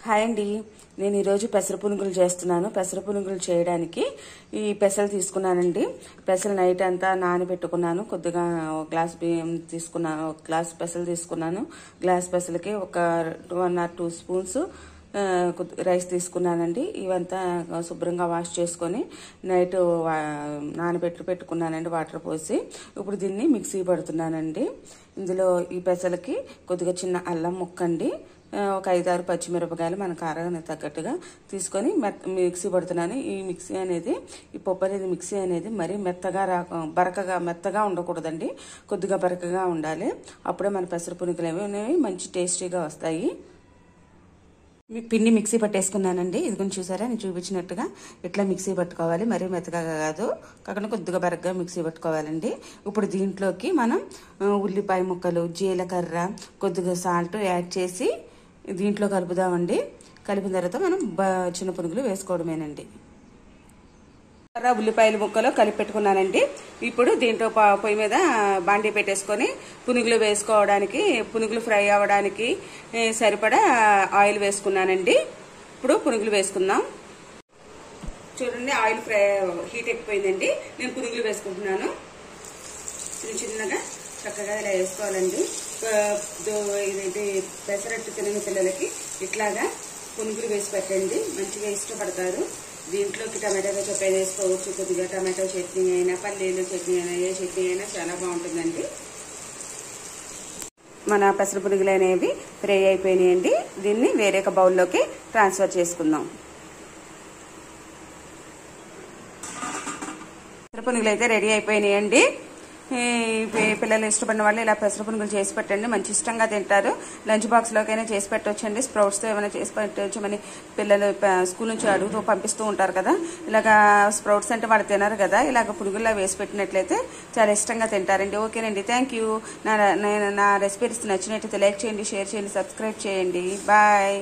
Hi అండి, నేను ఈరోజు పెసర పునుగులు చేస్తున్నాను. పెసర పునుగులు చేయడానికి ఈ పెసలు తీసుకున్నానండి. పెసలు నైట్ అంతా నానబెట్టుకున్నాను. కొద్దిగా ఒక గ్లాస్ బియ్యం తీసుకున్నాను, ఒక గ్లాస్ పెసలు తీసుకున్నాను. గ్లాస్ పెసలకి ఒక 1 or 2 స్పూన్స్ రైస్ తీసుకున్నానండి. ఇవంతా శుభ్రంగా వాష్ చేసుకొని నైట్ పెట్టుకున్నానండి వాటర్ పోసి. ఇప్పుడు దీన్ని మిక్సీ పడుతున్నానండి. ఇందులో ఈ పెసలకి కొద్దిగా చిన్న అల్లం ముక్కండి, ఒక 5-6 పచ్చిమిరపకాయలు మన కారానికి తగ్గట్టుగా తీసుకొని మిక్సీ పడుతున్నాను. ఈ మిక్సీ అనేది, ఈ పప్పు అనేది మిక్సీ అనేది మరీ మెత్తగా ఉండకూడదండి. కొద్దిగా బరకగా ఉండాలి. అప్పుడే మన పెసర పునుగులు అనేవి మంచి టేస్టీగా వస్తాయి. పిండి మిక్సీ పట్టేసుకున్నానండి. ఇది కొంచెం చూసారా, నేను చూపించినట్టుగా ఇట్లా మిక్సీ పట్టుకోవాలి. మరీ మెత్తగా కాదు, కాకుండా కొద్దిగా బరగ్గా మిక్సీ పట్టుకోవాలండి. ఇప్పుడు దీంట్లోకి మనం ఉల్లిపాయ ముక్కలు, జీలకర్ర, కొద్దిగా సాల్ట్ యాడ్ చేసి దీంట్లో కలుపుదామండి. కలిపిన తర్వాత మనం చిన్న పునుగులు వేసుకోవడమేనండి. ఉల్లిపాయల ముక్కలు కలిపి పెట్టుకున్నానండి. ఇప్పుడు దీంట్లో పొయ్యి మీద బాండీ పెట్టేసుకొని పునుగులు వేసుకోవడానికి, పునుగులు ఫ్రై అవ్వడానికి సరిపడా ఆయిల్ వేసుకున్నానండి. ఇప్పుడు పునుగులు వేసుకుందాం. చూడండి, ఆయిల్ హీట్ ఎక్కిపోయిందండి. నేను పునుగులు వేసుకుంటున్నాను. చిన్నగా చక్కగా ఇలా వేసుకోవాలండి. ఇదేంటి పెసరట్టు తినని పిల్లలకి ఇట్లాగా పునుగులు వేసి పెట్టండి, మంచిగా ఇష్టపడతారు. దీంట్లోకి టమాటో చొప్ప వేసుకోవచ్చు. కొద్దిగా టమాటో చట్నీ అయినా, పల్లీలు చట్నీ అయినా, ఏ చట్నీ అయినా చాలా బాగుంటుందండి. మన పెసర పునుగులు అనేవి ఫ్రై అయిపోయినాయండి. దీన్ని వేరే ఒక బౌల్లోకి ట్రాన్స్ఫర్ చేసుకుందాం. పెసర పునుగులు అయితే రెడీ అయిపోయినాయండి. పిల్లలు ఇష్టపడిన వాళ్ళు ఇలా పెసర పునుగులు చేసి పెట్టండి, మంచి ఇష్టంగా తింటారు. లంచ్ బాక్స్ లోకైనా చేసి పెట్టవచ్చండి. స్ప్రౌట్స్ తో ఏమైనా చేసి పెట్టవచ్చు. మన పిల్లలు స్కూల్ నుంచి అడుగుతూ పంపిస్తూ ఉంటారు కదా, ఇలాగా స్ప్రౌట్స్ అంటే వాళ్ళు తినరు కదా, ఇలాగ పునుగుల్లా వేసి పెట్టినట్లయితే చాలా ఇష్టంగా తింటారండి. ఓకేనండి, థ్యాంక్ యూ. నా రెసిపీస్ నచ్చినట్లయితే లైక్ చేయండి, షేర్ చేయండి, సబ్స్క్రైబ్ చేయండి. బాయ్.